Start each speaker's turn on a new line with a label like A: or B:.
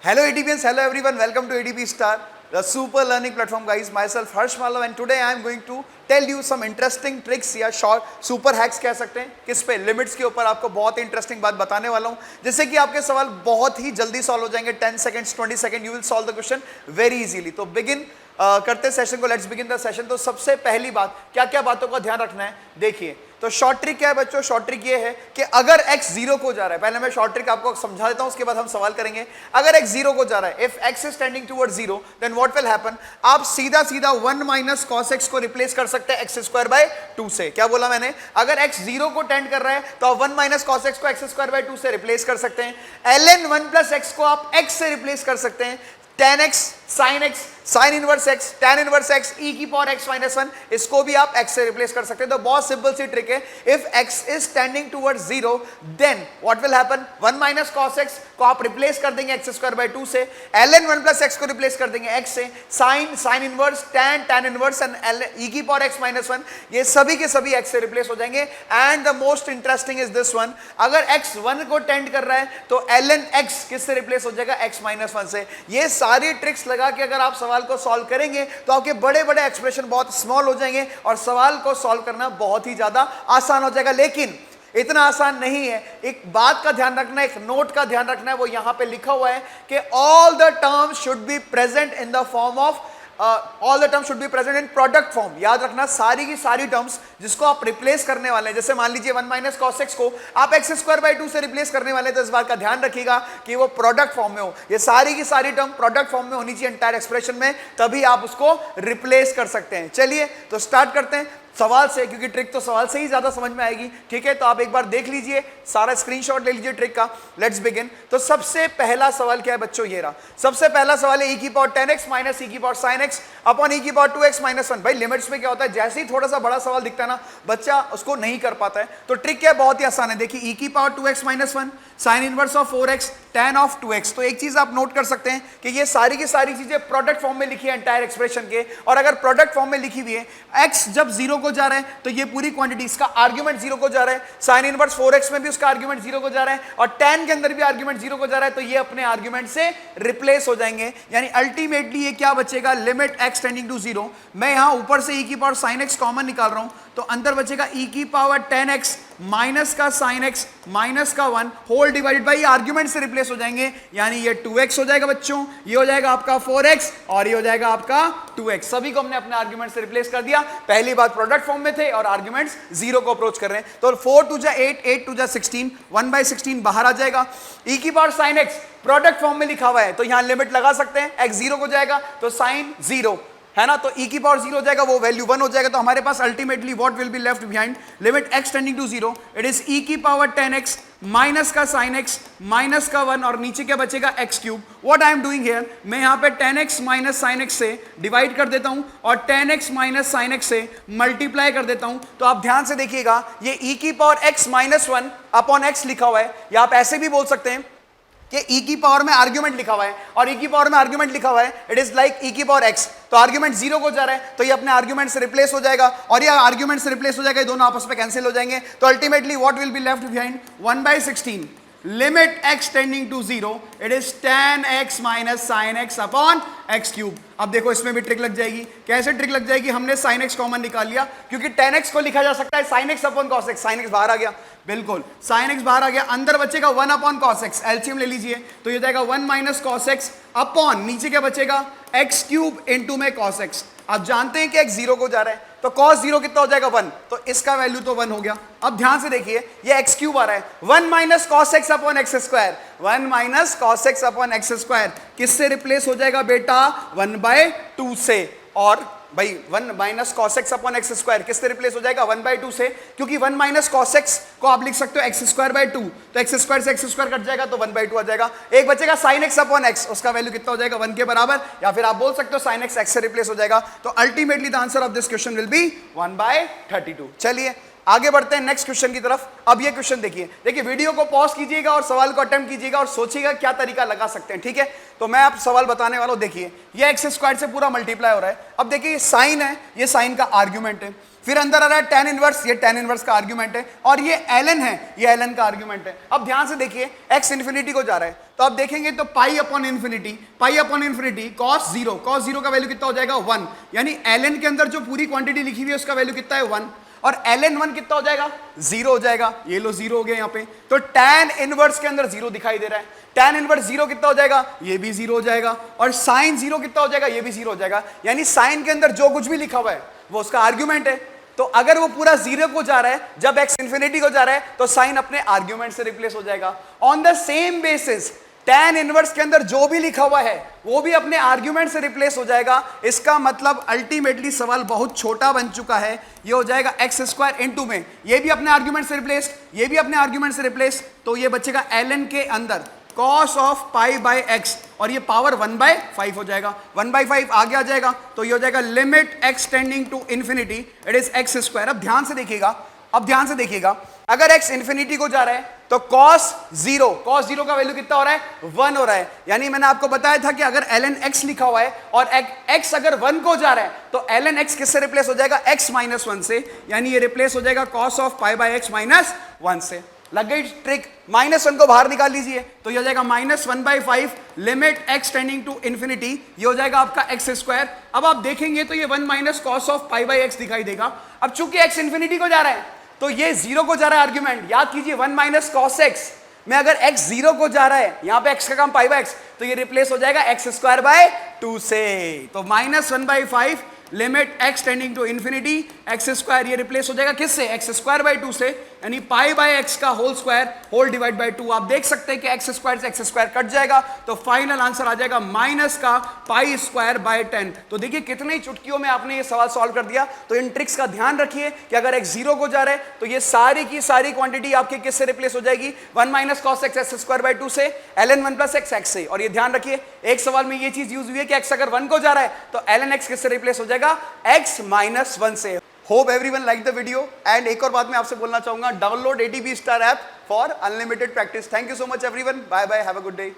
A: Hello ADPians, hello everyone, welcome to ADP Star, the super learning platform guys. Myself Harsh Malav and today I am going to tell you some interesting tricks या short super hacks कह सकते हैं किस पे limits के ऊपर आपको बहुत ही इंटरेस्टिंग बात बताने वाला हूं जिससे कि आपके सवाल बहुत ही जल्दी सॉल्व हो जाएंगे 10 seconds 20 seconds you will solve the question very easily. तो बिगिन करते सेशन को, लेट्स बिगिन द सेशन. तो सबसे पहली बात क्या क्या बातों का ध्यान रखना है देखिए. तो शॉर्ट ट्रिक क्या है बच्चों? शॉर्ट ट्रिक ये है कि अगर x 0 को जा रहा है, पहले मैं शॉर्ट ट्रिक आपको समझा देता हूं उसके बाद हम सवाल करेंगे. अगर x 0 को जा रहा है, if x is tending towards 0 then what will happen, आप सीधा सीधा 1 माइनस cos x को रिप्लेस कर सकते हैं x स्क्वायर बाय 2 से. क्या बोला मैंने? अगर x 0 को टेंड कर रहा है तो आप 1 माइनस cos x को x स्क्वायर बाय 2 से रिप्लेस कर सकते हैं. ln 1 प्लस x को आप x से रिप्लेस कर सकते हैं. tan x sin x sin inverse x tan inverse x e की पावर x माइनस 1 इसको भी आप x से रिप्लेस कर सकते हैं. तो बहुत सिंपल सी ट्रिक है. If x is tending towards 0 then what will happen, 1 minus cos x को आप रिप्लेस कर देंगे x स्क्वायर बाय 2 से. ln 1 प्लस x को रिप्लेस कर देंगे x से. sin inverse tan tan inverse and e की पावर x माइनस 1 ये सभी के सभी x से रिप्लेस हो जाएंगे. And the most interesting is this one, अगर x 1 को टेंड कर रहा है तो ln x किससे रिप्लेस हो जाएगा? x माइनस 1 से. ये सारी ट्रिक्स लगा के अगर आप सवाल को सॉल्व करेंगे तो आपके बड़े बड़े एक्सप्रेशन बहुत स्मॉल हो जाएंगे और सवाल को सॉल्व करना बहुत ही ज्यादा आसान हो जाएगा. लेकिन इतना आसान नहीं है. एक बात का ध्यान रखना है, एक नोट का ध्यान रखना है, वो यहां पे लिखा हुआ है कि all the terms should be present in the form of all the terms should be present in product form. याद रखना सारी की सारी टर्म्स जिसको आप रिप्लेस करने वाले हैं, जैसे मान लीजिए 1 माइनस cos x को आप x स्क्वायर बाय 2 से रिप्लेस करने वाले हैं, तो इस बात का ध्यान रखिएगा कि वो प्रोडक्ट फॉर्म में हो. ये सारी की सारी टर्म प्रोडक्ट फॉर्म में होनी चाहिए एंटायर एक्सप्रेशन में, तभी आप उसको रिप्लेस कर सकते हैं. चलिए तो स्टार्ट करते हैं सवाल से, क्योंकि ट्रिक तो सवाल से ही ज्यादा समझ में आएगी. ठीक है, तो आप एक बार देख लीजिए, सारा स्क्रीनशॉट ले लीजिए ट्रिक का. Let's begin. तो सबसे पहला सवाल क्या है बच्चों? ये रहा. सबसे पहला सवाल है e की पावर 10x माइनस e की power sin x upon e की पावर 2x माइनस 1. भाई लिमिट्स में क्या होता है, जैसे ही थोड़ा सा बड़ा सवाल दिखता है ना बच्चा उसको नहीं कर पाता है. तो ट्रिक क्या है? बहुत ही आसान है. देखिए e की power 2x minus 1 sine inverse of 4x tan of 2x. तो एक चीज आप नोट कर सकते हैं कि ये सारी की सारी चीजें प्रोडक्ट फॉर्म में लिखी है एंटायर एक्सप्रेशन के, और अगर प्रोडक्ट फॉर्म में लिखी हुई है x जब 0 को जा रहा है तो ये पूरी क्वांटिटी इसका आर्गुमेंट 0 को जा रहा है. साइन इनवर्स 4x में भी उसका आर्गुमेंट 0 को जा रहा है और tan के अंदर भी आर्गुमेंट 0 को जा रहा है, तो ये अपने आर्गुमेंट से रिप्लेस हो जाएंगे. यानी अल्टीमेटली ये क्या बचेगा? Limit x tending to 0. मैं यहां ऊपर से e की पावर sin x कॉमन निकाल रहा हूं तो अंदर बचेगा e की पावर 10x माइनस का sin x माइनस का 1 होल डिवाइडेड बाई आर्गुमेंट से रिप्लेस हो जाएंगे. यानी ये 2x हो जाएगा बच्चों, ये हो जाएगा आपका 4x और ये हो जाएगा आपका 2x. सभी को हमने अपने आर्गुमेंट से रिप्लेस कर दिया. पहली बात प्रोडक्ट फॉर्म में थे और आर्गुमेंट्स 0 को अप्रोच कर रहे हैं. तो 4 टू जा 8 8 टू जा 16 1 बाई 16 बाहर आ जाएगा. e की power sin x product form में लिखा हुआ है तो यहां लिमिट लगा सकते हैं. x 0 को जाएगा तो sin 0 है ना, तो e की पावर 0 हो जाएगा, वो वैल्यू 1 हो जाएगा. तो हमारे पास ultimately what will be left behind, limit x tending to 0 it is e की पावर 10x माइनस का sin x माइनस का 1 और नीचे क्या बचेगा? x cube. What I am doing here, मैं यहां पे 10x माइनस sin x से डिवाइड कर देता हूं और 10x माइनस sin x से मल्टीप्लाई कर देता हूं. तो आप ध्यान से देखिएगा, ये e की power x minus 1 upon x लिखा हुआ है, या आप ऐसे भी बोल सकते हैं कि e की पावर में आर्गुमेंट लिखा हुआ है और e की पावर में आर्गुमेंट लिखा हुआ है, इट इज लाइक e की पावर x. तो आर्गुमेंट 0 को जा रहा है तो ये अपने आर्गुमेंट से रिप्लेस हो जाएगा और ये आर्गुमेंट से रिप्लेस हो जाएगा, ये दोनों आपस में कैंसिल हो जाएंगे. तो ultimately what will be left behind, 1 by 16 limit x tending to 0 it is tan x minus sin x upon x cube. अब देखो इसमें भी ट्रिक लग जाएगी. कैसे ट्रिक लग जाएगी? हमने sin x कॉमन निकाल लिया क्योंकि tan x को लिखा जा सकता है sin x upon cos x. sin x बाहर आ गया, बिल्कुल sin x बाहर आ गया, अंदर बचेगा 1 अपॉन cos x. एलसीएम ले लीजिए तो ये जाएगा 1 माइनस cos x अपॉन नीचे क्या बचेगा? x क्यूब इनटू में cos x. आप जानते हैं कि x 0 को जा रहा है तो cos 0 कितना हो जाएगा? 1. तो इसका वैल्यू तो 1 हो गया. अब ध्यान से देखिए ये x क्यूब आ रहा है, 1 minus cos x upon x square. 1 minus cos x upon x square किससे रिप्लेस हो जाएगा बेटा? 1 बाय 2 से. और भाई 1 minus cos x upon x square किससे रिप्लेस हो जाएगा? 1 बाई 2 से, क्योंकि 1 माइनस cos x को आप लिख सकते हो एक्स स्क्वायर बाई 2, तो एक्स स्क्वायर से एक्स स्क्वायर कट जाएगा तो 1 बाई 2 आ जाएगा. एक बचेगा sin x अपॉन x, उसका वैल्यू कितना हो जाएगा? 1 के बराबर, या फिर आप बोल सकते हो sin x से रिप्लेस हो जाएगा. तो ultimately the answer of this question will be 1 by 32. चलिए आगे बढ़ते हैं नेक्स्ट क्वेश्चन की तरफ. अब ये क्वेश्चन देखिए, वीडियो को पॉज कीजिएगा और सवाल को अटेम्प्ट कीजिएगा और सोचिएगा क्या तरीका लगा सकते हैं. ठीक है, तो मैं आप सवाल बताने वाला हूं. देखिए ये एक्स स्क्वायर से पूरा मल्टीप्लाई हो रहा है. अब देखिए ये साइन है, ये साइन का आर्गुमेंट है. फिर अंदर आ रहा है tan इनवर्स, ये tan इनवर्स का आर्ग्यूमेंट है, और ये ln है, ये ln का आर्ग्यूमेंट है। अब ध्यान से देखिए x इंफिनिटी को जा रहा है, तो आप देखेंगे तो pi upon infinity cos zero का वैल्यू कितना हो जाएगा 1, यानी ln के अंदर जो पूरी क्वांटिटी लिखी हुई है उसका वैल्यू कितना है 1, और ln1 कितना हो जाएगा 0 हो जाएगा, ये लो 0 हो गया यहाँ पे। तो tan इनवर्स के अंदर 0 दिखाई दे रहा है, tan इनवर्स 0 कितना हो जाएगा, ये भी 0 हो जाएगा, और sin 0 कितना हो जाएगा, ये भी 0 हो जाएगा, यानी sin के अंदर जो कुछ भी लिखा हुआ है वो उसका आर्ग्यूमेंट है। तो अगर वो पूरा 0 को जा रहा है, जब x इंफिनिटी को जा रहा है, तो sin अपने आर्ग्यूमेंट से रिप्लेस हो जाएगा। On the same basis tan inverse के अंदर जो भी लिखा हुआ है वो भी अपने आर्ग्यूमेंट से रिप्लेस हो जाएगा। इसका मतलब अल्टीमेटली सवाल बहुत छोटा बन चुका है, ये हो जाएगा एक्स स्क्वायर इनटू में, ये भी अपने आर्ग्यूमेंट से रिप्लेस, ये भी अपने आर्ग्यूमेंट से रिप्लेस, तो ये बचेगा ln के अंदर cos of pi by x, और ये पावर 1/5 हो जाएगा, 1/5 आगे आ जाएगा, तो ये हो जाएगा limit x tending to infinity it is x square. अब ध्यान से देखिएगा, अगर x इंफिनिटी को जा रहा है तो cos 0 का वैल्यू कितना हो रहा है 1 हो रहा है, यानी मैंने आपको बताया था कि अगर ln x लिखा हुआ है और x अगर 1 को जा रहा है तो ln x किससे रिप्लेस हो जाएगा, x माइनस 1 से, यानी ये रिप्लेस हो जाएगा cos of pi by x minus 1 से। लग गई ट्रिक, -1 को बाहर निकाल लीजिए, तो ये हो जाएगा -1/5 limit x tending to infinity, ये हो जाएगा आपका एक्स स्क्वायर। अब आप देखेंगे तो ये 1 minus cos of pi by x दिखाई देगा। अब चूंकि x इंफिनिटी को जा रहा है तो ये 0 को जा रहा है आर्ग्यूमेंट, याद कीजिए 1 माइनस कॉस एक्स में अगर x 0 को जा रहा है, यहां पे x का काम पाई बाय x, तो ये रिप्लेस हो जाएगा एक्स स्क्वायर बाय 2 से, तो -1/5 limit x tending to infinity x square, ये रिप्लेस हो जाएगा किससे, एक्स स्क्वायर बाय 2 से, यानी पाई बाय x का whole square whole divide by 2। आप देख सकते हैं कि एक्स स्क्वायर से एक्स स्क्वायर कट जाएगा, तो फाइनल आंसर आ जाएगा माइनस का पाई स्क्वायर बाय 10। तो देखिए कितनी चुटकियों में आपने ये सवाल सॉल्व कर दिया। तो इन ट्रिक्स का ध्यान रखिए कि अगर x 0 को जा रहा है तो ये सारी की सारी क्वांटिटी आपके किससे रिप्लेस हो जाएगी, 1 minus cos x x square by 2 से, ln 1 प्लस x से। और ये ध्यान रखिए एक सवाल में ये चीज यूज हुई है कि x अगर 1 को जा रहा है तो ln x किससे रिप्लेस हो जाएगा, x माइनस 1 से। Hope everyone like the video, and एक और बात मैं आपसे बोलना चाहूंगा, download ADP star app for unlimited practice. Thank you so much everyone, bye bye, have a good day.